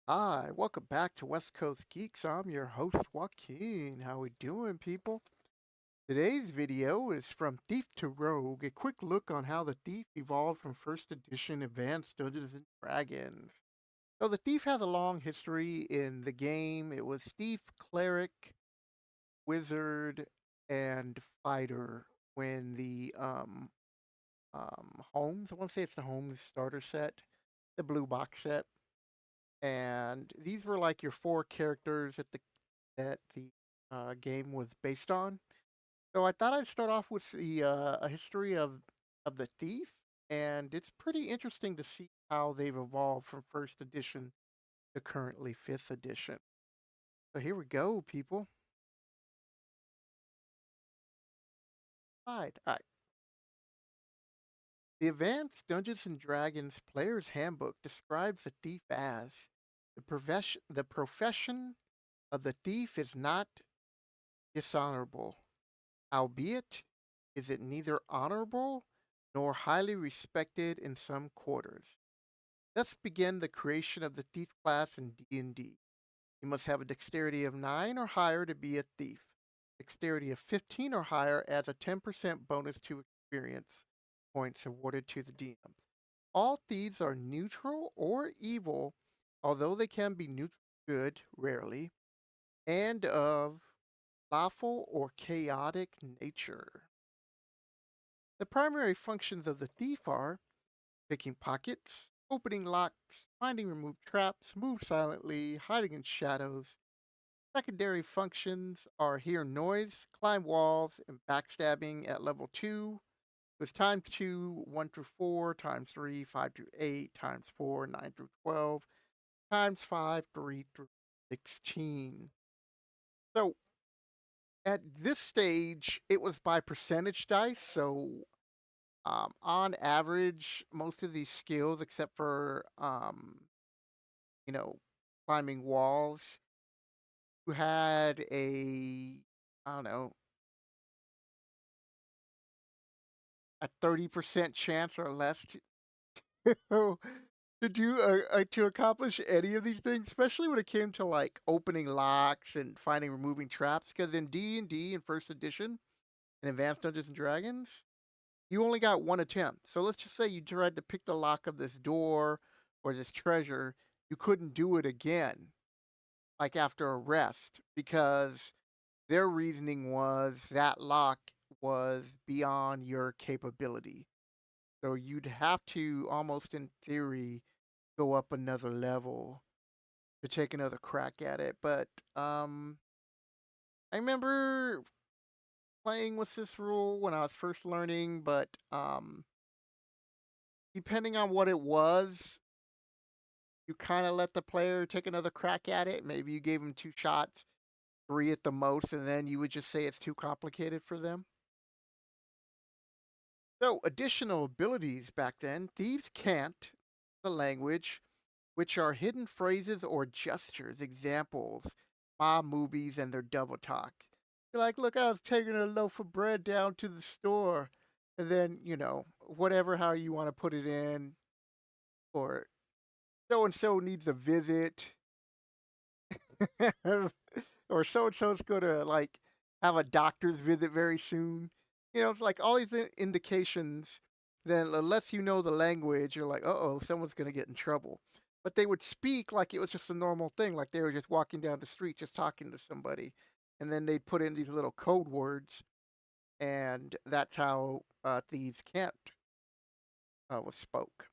Hi, welcome back to West Coast Geeks. I'm your host, Joaquin. How we doing, people? Today's video is From Thief to Rogue, a quick look on how the Thief evolved from first edition Advanced Dungeons and Dragons. So the Thief has a long history in the game. It was Thief, Cleric, Wizard, and Fighter when the Holmes, I want to say it's the Holmes starter set, the blue box set. And these were like your four characters that the game was based on. So I thought I'd start off with the a history of the thief, and it's pretty interesting to see how they've evolved from first edition to currently fifth edition. So here we go, people. All right. The Advanced Dungeons and Dragons Player's Handbook describes the thief as the profession of the thief is not dishonorable. Albeit, is it neither honorable nor highly respected in some quarters. Thus began the creation of the thief class in D&D. You must have a dexterity of 9 or higher to be a thief. Dexterity of 15 or higher adds a 10% bonus to experience points awarded to the DMs. All thieves are neutral or evil, although they can be neutral good rarely, and of lawful or chaotic nature. The primary functions of the thief are picking pockets, opening locks, finding removed traps, move silently, hiding in shadows. Secondary functions are hear noise, climb walls, and backstabbing at level 2, with times 2, 1 through 4, times 3, 5 through 8, times 4, 9 through 12, times 5, 3 through 16. So at this stage, it was by percentage dice, so on average, most of these skills, except for you know, climbing walls, you had I don't know, a 30% chance or less to do to accomplish any of these things, especially when it came to like opening locks and finding removing traps. Because in D&D in first edition in Advanced Dungeons and Dragons, you only got one attempt. So let's just say you tried to pick the lock of this door or this treasure, you couldn't do it again, like after a rest, because their reasoning was that lock was beyond your capability. So you'd have to almost in theory go up another level to take another crack at it. But I remember playing with this rule when I was first learning, but depending on what it was, you kind of let the player take another crack at it. Maybe you gave them two shots, three at the most, and then you would just say it's too complicated for them. So, additional abilities back then, thieves can't, the language, which are hidden phrases or gestures, examples, mob movies, and their double talk. You're like, look, I was taking a loaf of bread down to the store, and then, whatever, how you want to put it in, or so and so needs a visit, or so and so's gonna like have a doctor's visit very soon. It's like all these indications. Then unless you know the language, you're like, oh, someone's gonna get in trouble. But they would speak like it was just a normal thing, like they were just walking down the street, just talking to somebody, and then they'd put in these little code words, and that's how thieves can't was spoke.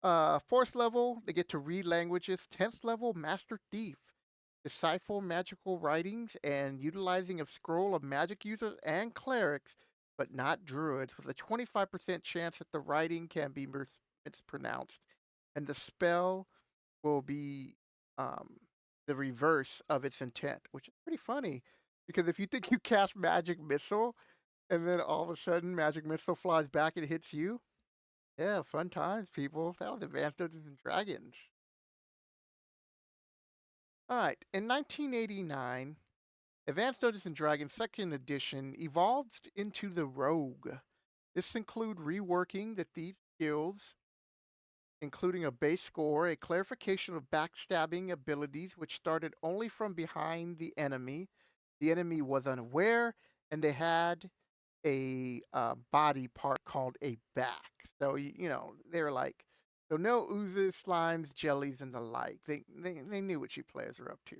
Fourth level, they get to read languages. 10th level, Master Thief. Decipher magical writings and utilizing a scroll of magic users and clerics, but not druids, with a 25% chance that the writing can be mispronounced. And the spell will be um, the reverse of its intent, which is pretty funny. Because if you think you cast Magic Missile and then all of a sudden Magic Missile flies back and hits you, yeah, fun times, people. That was Advanced Dungeons and Dragons. All right, in 1989, Advanced Dungeons and Dragons 2nd Edition evolved into the Rogue. This includes reworking the thief skills including a base score, a clarification of backstabbing abilities, which started only from behind the enemy. The enemy was unaware, and they had a body part called a back. So they're like, so no oozes, slimes, jellies, and the like. They knew what you players were up to.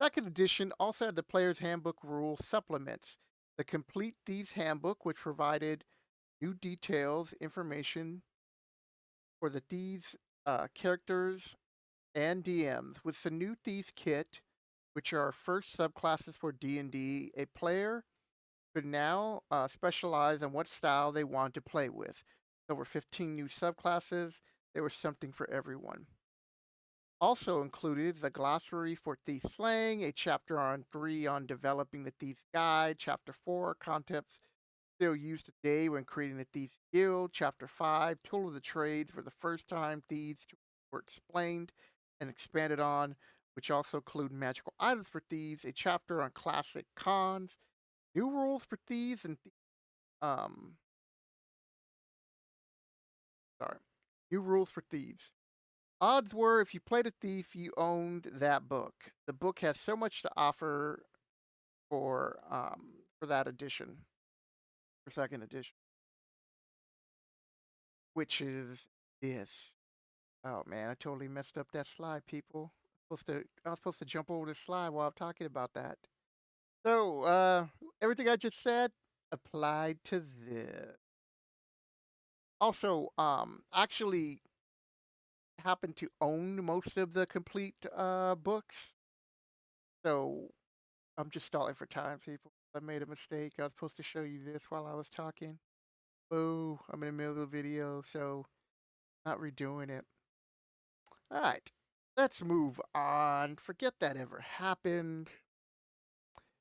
Second edition also had the player's handbook rule supplements. The complete Thieves Handbook, which provided new details, information for the thieves, characters, and DMs. With the new Thieves Kit, which are our first subclasses for D&D, a player could now specialize on what style they want to play with. There were 15 new subclasses. There was something for everyone. Also included the glossary for thief slang, a chapter on 3 on developing the thief's guide, chapter 4 concepts still used today when creating the thief's guild, chapter 5 tool of the trades for the first time thieves were explained and expanded on, which also include magical items for thieves, a chapter on classic cons, new rules for thieves and um sorry, new rules for thieves. Odds were if you played a thief, you owned that book. The book has so much to offer for that edition, for second edition, which is this. Oh man, I totally messed up that slide, people. I was supposed to jump over the slide while I'm talking about that. So, everything I just said applied to this. Also, actually happen to own most of the complete books. So I'm just stalling for time, people. I made a mistake. I was supposed to show you this while I was talking. Oh, I'm in the middle of the video, so not redoing it. All right, let's move on. Forget that ever happened.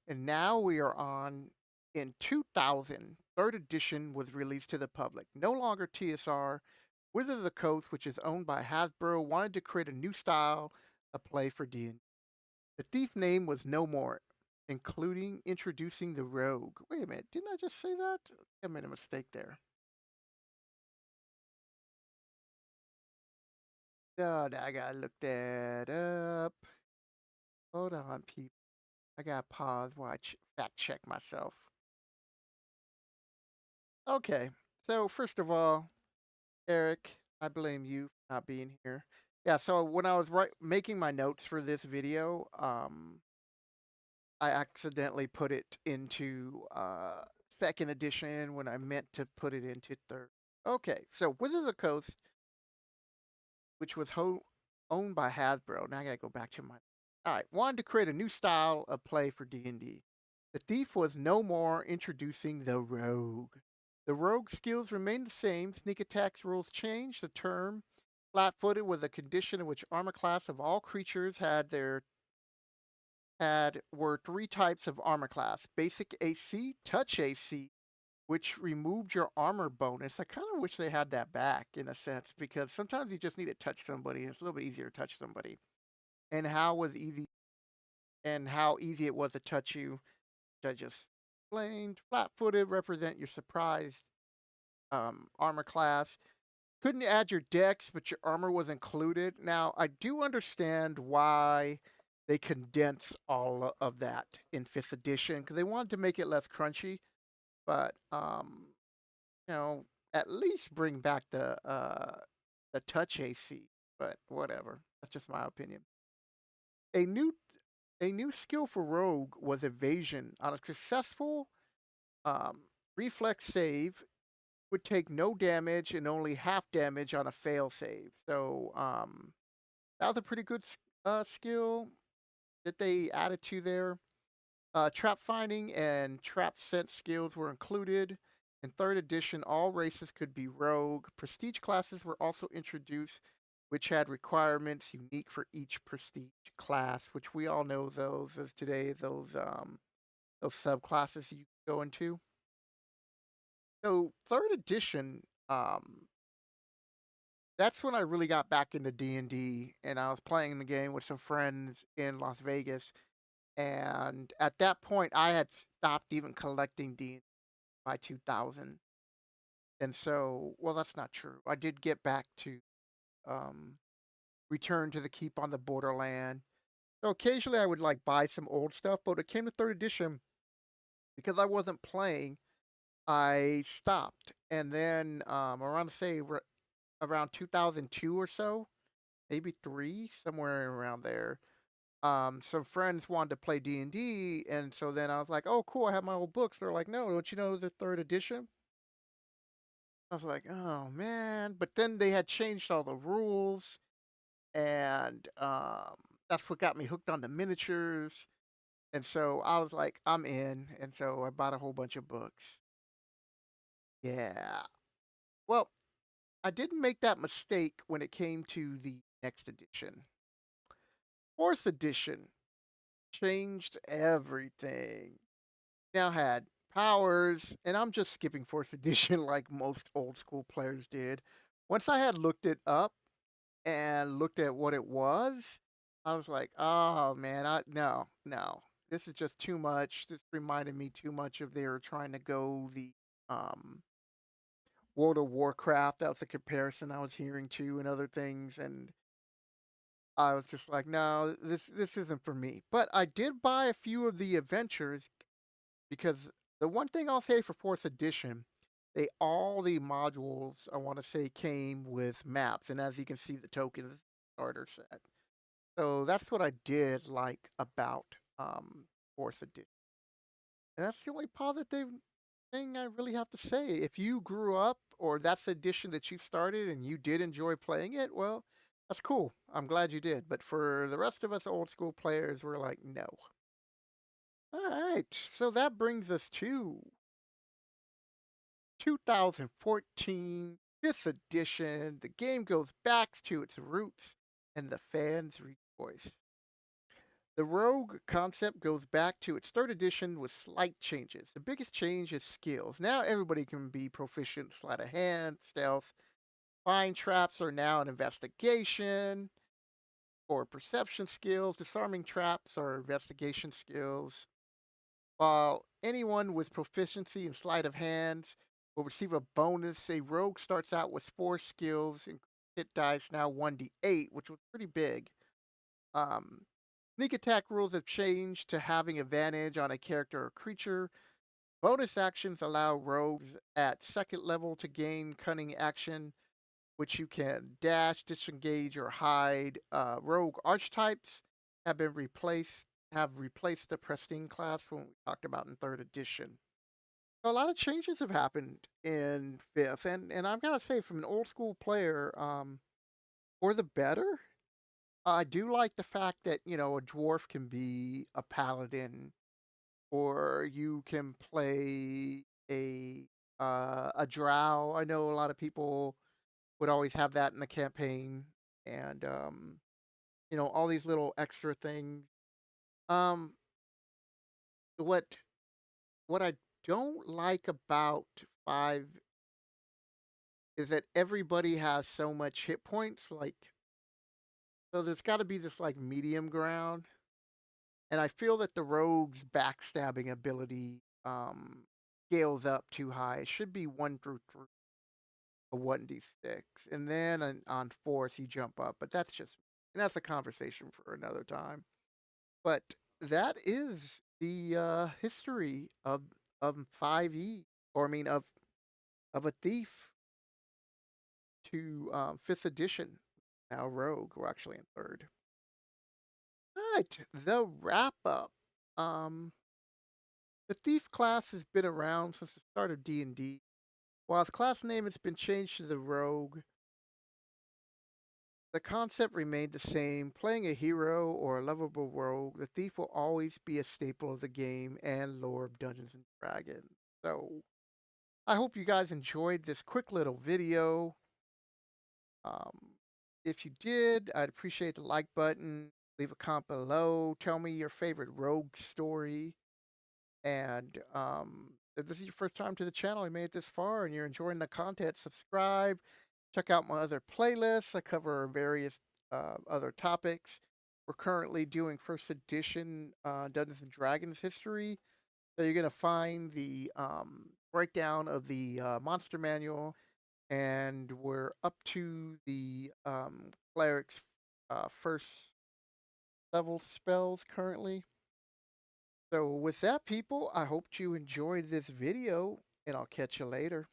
And now we are on in 2000. Third edition was released to the public. No longer TSR. Wizards of the Coast, which is owned by Hasbro, wanted to create a new style of play for D&D. The thief name was No More, including introducing the rogue. Wait a minute, didn't I just say that? I made a mistake there. Oh, now I gotta look that up. Hold on, people. I gotta pause while I fact check myself. Okay, so first of all, Eric, I blame you for not being here. Yeah, so when I was making my notes for this video, I accidentally put it into second edition when I meant to put it into third. Okay, so Wizards of the Coast, which was owned by Hasbro. Now I gotta go back to my. All right, wanted to create a new style of play for D&D. The thief was no more introducing the rogue. The rogue skills remained the same. Sneak attacks rules changed. The term flat-footed was a condition in which armor class of all creatures were three types of armor class: basic AC, touch AC, which removed your armor bonus. I kind of wish they had that back in a sense because sometimes you just need to touch somebody. And it's a little bit easier to touch somebody. And how easy it was to touch you. I just explained. Flat-footed represent your surprise armor class. Couldn't add your dex, but your armor was included. Now I do understand why they condensed all of that in fifth edition because they wanted to make it less crunchy. But you know, at least bring back the touch AC. But whatever. That's just my opinion. A new a new skill for Rogue was evasion. On a successful reflex save, would take no damage and only half damage on a fail save. So that was a pretty good skill that they added to there. Trap finding and trap scent skills were included. In third edition, all races could be rogue. Prestige classes were also introduced, which had requirements unique for each prestige class, which we all know those as today, those subclasses you go into. So third edition, that's when I really got back into D&D and I was playing the game with some friends in Las Vegas. And at that point, I had stopped even collecting D by 2000. And so, well, that's not true. I did get back to return to the keep on the borderland. So occasionally I would like buy some old stuff, but when it came to third edition, because I wasn't playing, I stopped. And then around say around 2002 or so, maybe three, somewhere around there. Some friends wanted to play D&D, and so then I was like, "Oh, cool! I have my old books." They're like, "No, don't you know the third edition?" I was like, "Oh man!" But then they had changed all the rules, and that's what got me hooked on the miniatures. And so I was like, "I'm in," and so I bought a whole bunch of books. Yeah. Well, I didn't make that mistake when it came to the next edition. Fourth edition changed everything. Now had powers, and I'm just skipping fourth edition like most old school players did. Once I had looked it up and looked at what it was, I was like, "Oh man, no, no, this is just too much." This reminded me too much of they were trying to go the um, World of Warcraft. That was the comparison I was hearing too, and other things, and I was just like, "No, this isn't for me." But I did buy a few of the adventures because the one thing I'll say for fourth edition, they all the modules I want to say came with maps, and as you can see, the tokens starter set. So that's what I did like about fourth edition, and that's the only positive thing I really have to say. If you grew up, or that's the edition that you started and you did enjoy playing it, well, that's cool. I'm glad you did. But for the rest of us old school players, we're like, no. All right, so that brings us to 2014, 5th edition. The game goes back to its roots, and the fans rejoice. The rogue concept goes back to its third edition with slight changes. The biggest change is skills. Now everybody can be proficient sleight of hand, stealth. Find traps are now an investigation or perception skills. Disarming traps are investigation skills. While anyone with proficiency in sleight of hands will receive a bonus. A rogue starts out with 4 skills and hit dice now 1d8, which was pretty big. Um, Sneak attack rules have changed to having advantage on a character or creature. Bonus actions allow rogues at second level to gain cunning action, which you can dash, disengage, or hide. Rogue archetypes have been replaced have replaced the pristine class when we talked about in third edition. A lot of changes have happened in fifth, and I've got to say, from an old school player, for the better. I do like the fact that a dwarf can be a paladin, or you can play a drow. I know a lot of people would always have that in the campaign, and all these little extra things. Um, what what I don't like about five is that everybody has so much hit points. Like, so there's got to be this like medium ground, and I feel that the rogue's backstabbing ability scales up too high. It should be 1 through 3, a 1d6, and then on fourth you jump up. But that's a conversation for another time. But that is the history of 5e, or I mean of a thief to fifth edition. Now Rogue, we're actually in third. All right, the wrap up. Um, the thief class has been around since the start of D&D. While its class name has been changed to the Rogue, the concept remained the same. Playing a hero or a lovable rogue, the thief will always be a staple of the game and lore of Dungeons and Dragons. So I hope you guys enjoyed this quick little video. Um, if you did, I'd appreciate the like button. Leave a comment below. Tell me your favorite rogue story. And if this is your first time to the channel, you made it this far and you're enjoying the content, subscribe. Check out my other playlists. I cover various other topics. We're currently doing first edition Dungeons and Dragons history. So you're going to find the breakdown of the monster manual and we're up to the cleric's first level spells currently. So with that, people, I hope you enjoyed this video, and I'll catch you later.